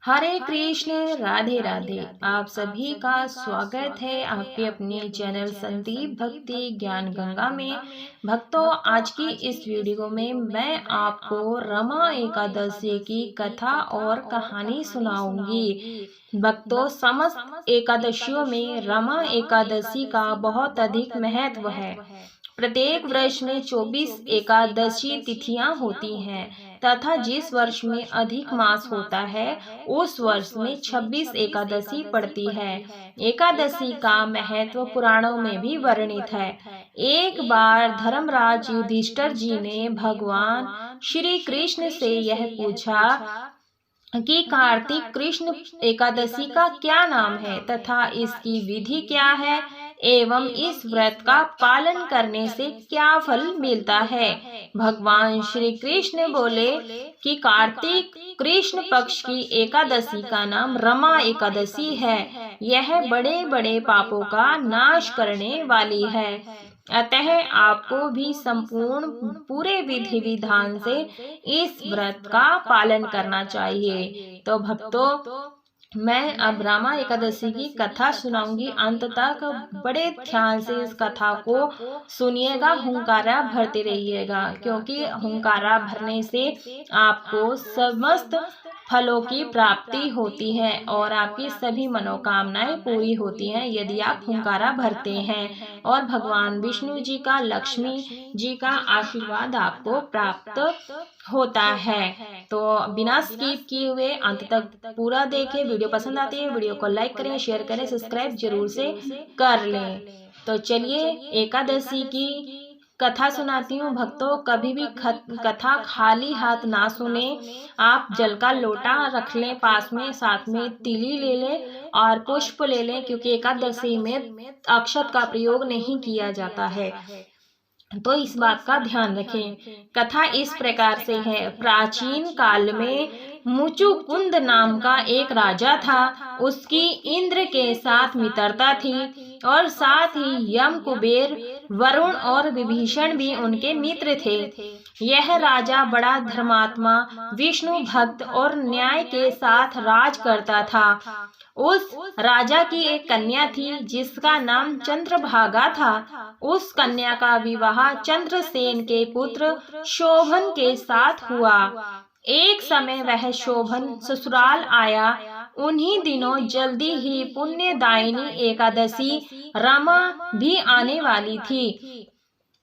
हरे कृष्ण, राधे राधे। आप सभी का स्वागत है आपके अपने चैनल संदीप भक्ति ज्ञान गंगा में। भक्तों, आज की इस वीडियो में मैं आपको रमा एकादशी की कथा और कहानी सुनाऊंगी। भक्तों, समस्त एकादशियों में रमा एकादशी का बहुत अधिक महत्व है। प्रत्येक वर्ष में 24 एकादशी तिथियां होती हैं तथा जिस वर्ष में अधिक मास होता है उस वर्ष में 26 एकादशी पड़ती है। एकादशी का महत्व पुराणों में भी वर्णित है। एक बार धर्मराज युधिष्ठिर जी ने भगवान श्री कृष्ण से यह पूछा कि कार्तिक कृष्ण एकादशी का क्या नाम है तथा इसकी विधि क्या है एवं इस व्रत का पालन करने से क्या फल मिलता है। भगवान श्री कृष्ण बोले कि कार्तिक कृष्ण पक्ष की एकादशी का नाम रमा एकादशी है। यह बड़े बड़े पापों का नाश करने वाली है। अतः आपको भी संपूर्ण पूरे विधि विधान से इस व्रत का पालन करना चाहिए। तो भक्तों, मैं अब रमा एकादशी की कथा सुनाऊंगी। अंत तक बड़े ध्यान से इस कथा को सुनिएगा, हुंकारा भरते रहिएगा, क्योंकि हुंकारा भरने से आपको समस्त फलों की प्राप्ति होती है और आपकी सभी मनोकामनाएं पूरी होती हैं यदि आप हुंकारा भरते हैं और भगवान विष्णु जी का, लक्ष्मी जी का आशीर्वाद आपको प्राप्त होता है। तो बिना स्किप किए हुए अंत तक पूरा देखें। वीडियो पसंद आती है वीडियो को लाइक करें, शेयर करें, सब्सक्राइब जरूर से कर लें। तो चलिए एकादशी की कथा सुनाती हूँ। भक्तों, कभी भी कथा खाली हाथ ना सुने। आप जल का लोटा रख लें पास में, साथ में तिली ले लें और पुष्प ले लें, क्योंकि एकादशी में अक्षत का प्रयोग नहीं किया जाता है, तो इस बात का ध्यान रखें। कथा इस प्रकार से है। प्राचीन काल में मुचुकुंद नाम का एक राजा था। उसकी इंद्र के साथ मित्रता थी और साथ ही यम, कुबेर, वरुण और विभीषण भी उनके मित्र थे। यह राजा बड़ा धर्मात्मा, विष्णु भक्त और न्याय के साथ राज करता था। उस राजा की एक कन्या थी जिसका नाम चंद्रभागा था। उस कन्या का विवाह चंद्रसेन के पुत्र शोभन के साथ हुआ। एक समय वह शोभन ससुराल आया। उन्हीं दिनों जल्दी ही पुण्यदायिनी एकादशी रमा भी आने वाली थी।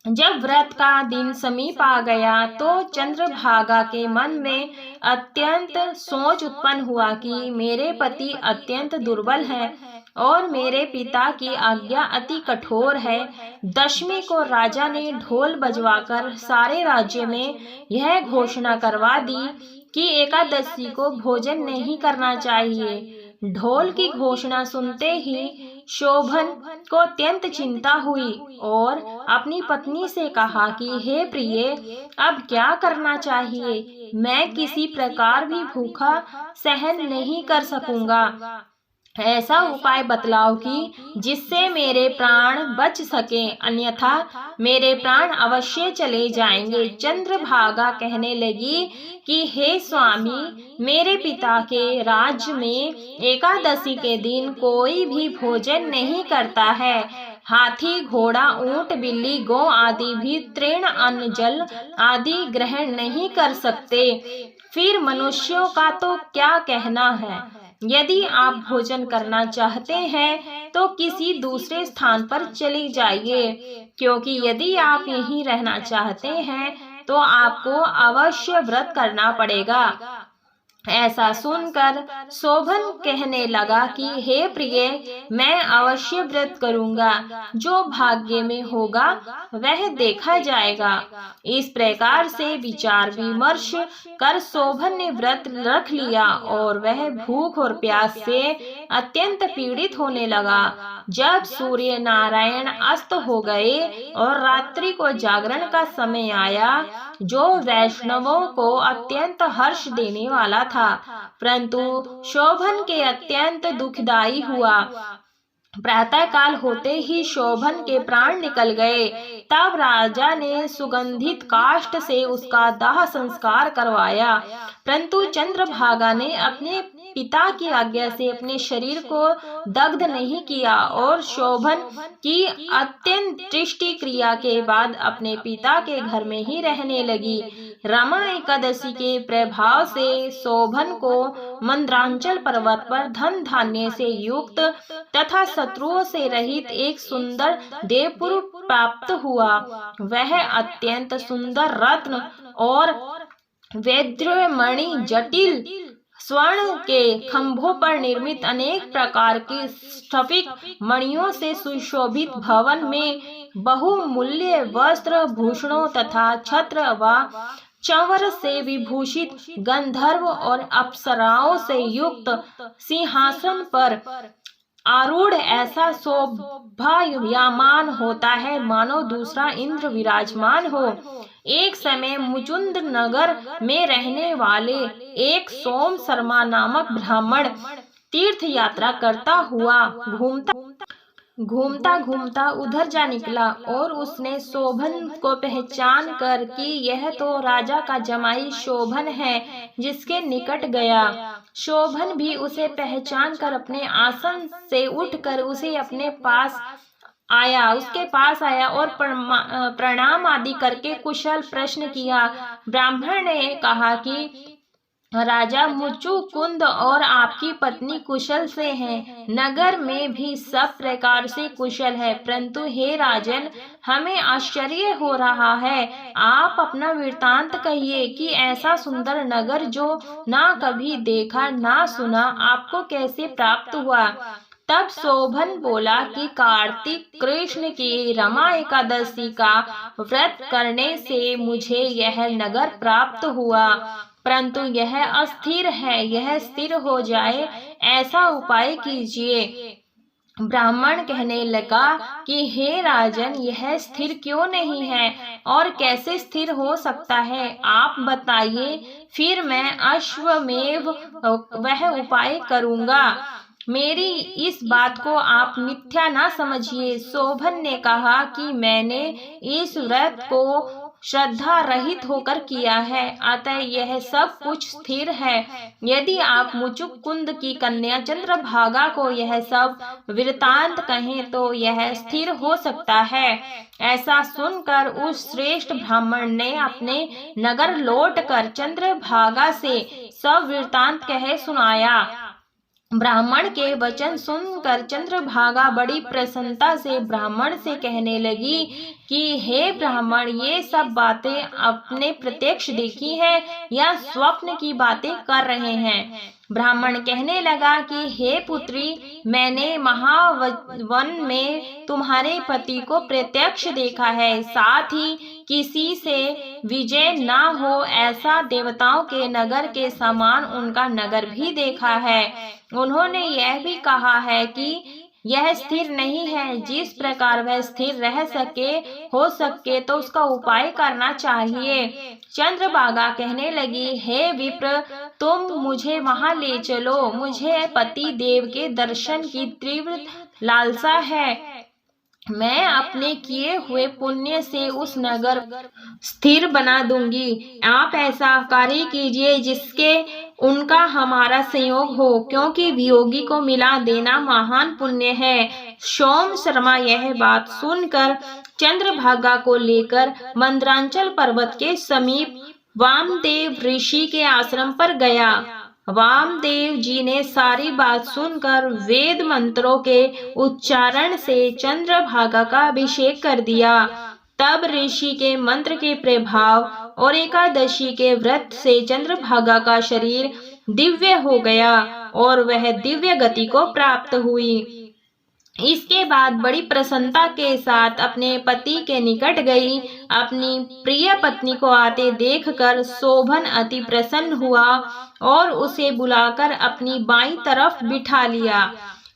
जब व्रत का दिन समीप आ गया तो चंद्रभागा के मन में अत्यंत सोच उत्पन्न हुआ कि मेरे पति अत्यंत दुर्बल हैं और मेरे पिता की आज्ञा अति कठोर है। दशमी को राजा ने ढोल बजवाकर सारे राज्य में यह घोषणा करवा दी कि एकादशी को भोजन नहीं करना चाहिए। ढोल की घोषणा सुनते ही शोभन को अत्यंत चिंता हुई और अपनी पत्नी से कहा कि हे प्रिय, अब क्या करना चाहिए? मैं किसी प्रकार भी भूखा सहन नहीं कर सकूंगा। ऐसा उपाय बतलाओ कि जिससे मेरे प्राण बच सके, अन्यथा मेरे प्राण अवश्य चले जाएंगे। चंद्रभागा कहने लगी कि हे स्वामी, मेरे पिता के राज्य में एकादशी के दिन कोई भी भोजन नहीं करता है। हाथी, घोड़ा, ऊंट, बिल्ली, गौ आदि भी तृण, अन्न, जल आदि ग्रहण नहीं कर सकते। फिर मनुष्यों का तो क्या कहना है। यदि आप भोजन करना चाहते हैं तो किसी दूसरे स्थान पर चले जाइए, क्योंकि यदि आप यहीं रहना चाहते हैं तो आपको अवश्य व्रत करना पड़ेगा। ऐसा सुनकर शोभन कहने लगा कि हे प्रिय, मैं अवश्य व्रत करूंगा। जो भाग्य में होगा वह देखा जाएगा। इस प्रकार से विचार विमर्श कर शोभन ने व्रत रख लिया और वह भूख और प्यास से अत्यंत पीड़ित होने लगा। जब सूर्य नारायण अस्त हो गए और रात्रि को जागरण का समय आया, जो वैष्णवों को अत्यंत हर्ष देने वाला था, परंतु शोभन के अत्यंत दुखदायी हुआ। प्रातः काल होते ही शोभन के प्राण निकल गए। तब राजा ने सुगंधित काष्ठ से उसका दाह संस्कार करवाया, परंतु चंद्रभागा ने अपने पिता की आज्ञा से अपने शरीर को दग्ध नहीं किया और शोभन की अत्यंत दृष्टि क्रिया के बाद अपने पिता के घर में ही रहने लगी। रमा एकादशी के प्रभाव से शोभन को मंद्रांचल पर्वत पर धन धान्य से युक्त तथा शत्रुओं से रहित एक सुंदर देवपुर प्राप्त हुआ। वह अत्यंत सुंदर रत्न और वैद्यमणि जटिल स्वर्ण के खंभों पर निर्मित अनेक प्रकार की स्फटिक मणियों से सुशोभित भवन में बहुमूल्य वस्त्र भूषणों तथा छत्र व चंवर से विभूषित गंधर्व और अप्सराओं से युक्त सिंहासन पर आरूढ़ ऐसा शोभायमान होता है मानो दूसरा इंद्र विराजमान हो। एक समय मुचुंद नगर में रहने वाले एक सोम शर्मा नामक ब्राह्मण तीर्थ यात्रा करता हुआ घूमता घूमता उधर जा निकला और उसने शोभन को पहचान कर कि यह तो राजा का जमाई शोभन है, जिसके निकट गया। शोभन भी उसे पहचान कर अपने आसन से उठकर उसके पास आया और प्रणाम आदि करके कुशल प्रश्न किया। ब्राह्मण ने कहा कि राजा मुचुकुंद और आपकी पत्नी कुशल से हैं। नगर में भी सब प्रकार से कुशल है, परंतु हे राजन, हमें आश्चर्य हो रहा है। आप अपना वृत्तांत कहिए कि ऐसा सुंदर नगर जो ना कभी देखा ना सुना, आपको कैसे प्राप्त हुआ। तब शोभन बोला कि कार्तिक कृष्ण की रमा एकादशी का व्रत करने से मुझे यह नगर प्राप्त हुआ, परंतु यह अस्थिर है, यह स्थिर हो जाए ऐसा उपाय कीजिए। ब्राह्मण कहने लगा कि हे राजन, यह स्थिर क्यों नहीं है और कैसे स्थिर हो सकता है, आप बताइए, फिर मैं अश्वमेव वह उपाय करूँगा। मेरी इस बात को आप मिथ्या ना समझिए। शोभन ने कहा कि मैंने इस व्रत को श्रद्धा रहित होकर किया है, अतः यह सब कुछ स्थिर है। यदि आप मुचुकुंद की कन्या चंद्रभागा को यह सब वृतांत कहें तो यह स्थिर हो सकता है। ऐसा सुनकर उस श्रेष्ठ ब्राह्मण ने अपने नगर लौटकर चंद्रभागा से सब वृतांत कह सुनाया। ब्राह्मण के वचन सुनकर चंद्रभागा बड़ी प्रसन्नता से ब्राह्मण से कहने लगी कि हे ब्राह्मण, ये सब बातें आपने प्रत्यक्ष देखी है या स्वप्न की बातें कर रहे हैं। ब्राह्मण कहने लगा कि हे पुत्री, मैंने महावन में तुम्हारे पति को प्रत्यक्ष देखा है, साथ ही किसी से विजय ना हो ऐसा देवताओं के नगर के समान उनका नगर भी देखा है। उन्होंने यह भी कहा है कि यह स्थिर नहीं है, जिस प्रकार वह स्थिर हो सके तो उसका उपाय करना चाहिए। चंद्रभागा कहने लगी, हे विप्र, तुम मुझे वहां ले चलो, मुझे पति देव के दर्शन की तीव्र लालसा है। मैं अपने किए हुए पुण्य से उस नगर स्थिर बना दूंगी। आप ऐसा कार्य कीजिए जिसके उनका हमारा संयोग हो, क्योंकि वियोगी को मिला देना महान पुण्य है। सोम शर्मा यह बात सुनकर चंद्रभागा को लेकर मंद्रांचल पर्वत के समीप वामदेव ऋषि के आश्रम पर गया। वामदेव जी ने सारी बात सुनकर वेद मंत्रों के उच्चारण से चंद्रभागा का अभिषेक कर दिया। तब ऋषि के मंत्र के प्रभाव और एकादशी के व्रत से चंद्रभागा का शरीर दिव्य हो गया और वह दिव्य गति को प्राप्त हुई। इसके बाद बड़ी प्रसन्नता के साथ अपने पति के निकट गई। अपनी प्रिय पत्नी को आते देखकर शोभन अति प्रसन्न हुआ और उसे बुलाकर अपनी बाईं तरफ बिठा लिया।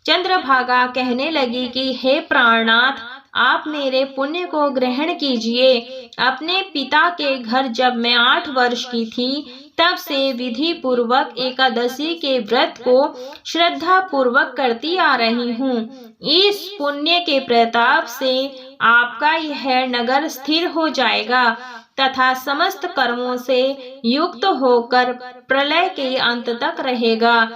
चंद्रभागा कहने लगी कि हे प्राणनाथ, आप मेरे पुण्य को ग्रहण कीजिए। अपने पिता के घर जब मैं 8 वर्ष की थी, तब से विधि पूर्वक एकादशी के व्रत को श्रद्धा पूर्वक करती आ रही हूँ। इस पुण्य के प्रताप से आपका यह नगर स्थिर हो जाएगा तथा समस्त कर्मों से युक्त होकर प्रलय के अंत तक रहेगा।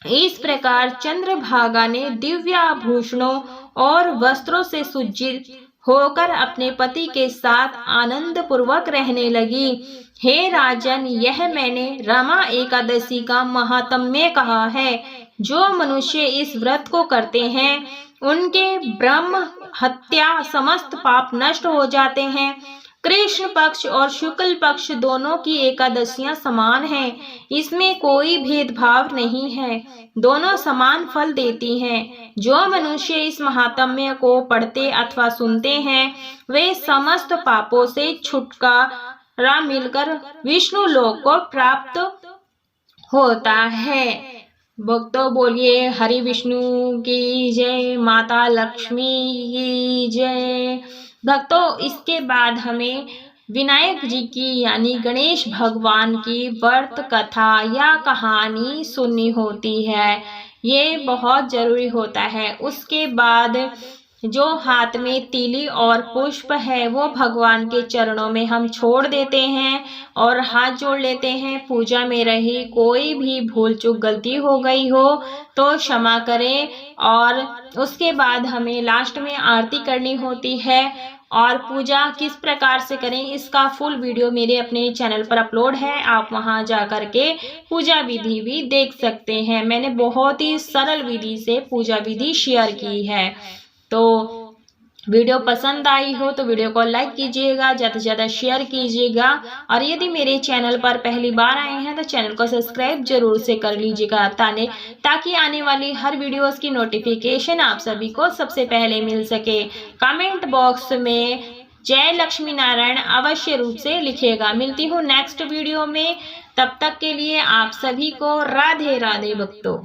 इस प्रकार चंद्रभागा ने दिव्य आभूषणों और वस्त्रों से सुज्जित होकर अपने पति के साथ आनंद पूर्वक रहने लगी। हे राजन, यह मैंने रमा एकादशी का महात्म्य कहा है। जो मनुष्य इस व्रत को करते हैं, उनके ब्रह्म हत्या समस्त पाप नष्ट हो जाते हैं। कृष्ण पक्ष और शुक्ल पक्ष दोनों की एकादशियां समान हैं। इसमें कोई भेदभाव नहीं है, दोनों समान फल देती हैं। जो मनुष्य इस महात्म्य को पढ़ते अथवा सुनते हैं, वे समस्त पापों से छुटकारा मिलकर विष्णु लोक को प्राप्त होता है। भक्तों बोलिए हरि विष्णु की जय, माता लक्ष्मी की जय। भक्तों, इसके बाद हमें विनायक जी की यानी गणेश भगवान की व्रत कथा या कहानी सुननी होती है। ये बहुत जरूरी होता है। उसके बाद जो हाथ में तीली और पुष्प है, वो भगवान के चरणों में हम छोड़ देते हैं और हाथ जोड़ लेते हैं। पूजा में रही कोई भी भूल चूक गलती हो गई हो तो क्षमा करें। और उसके बाद हमें लास्ट में आरती करनी होती है। और पूजा किस प्रकार से करें, इसका फुल वीडियो मेरे अपने चैनल पर अपलोड है। आप वहां जा करके पूजा विधि भी देख सकते हैं। मैंने बहुत ही सरल विधि से पूजा विधि शेयर की है। तो वीडियो पसंद आई हो तो वीडियो को लाइक कीजिएगा, ज़्यादा से ज़्यादा शेयर कीजिएगा। और यदि मेरे चैनल पर पहली बार आए हैं तो चैनल को सब्सक्राइब जरूर से कर लीजिएगा, ताकि आने वाली हर वीडियोस की नोटिफिकेशन आप सभी को सबसे पहले मिल सके। कमेंट बॉक्स में जय लक्ष्मी नारायण अवश्य रूप से लिखिएगा। मिलती हूँ नेक्स्ट वीडियो में, तब तक के लिए आप सभी को राधे राधे भक्तों।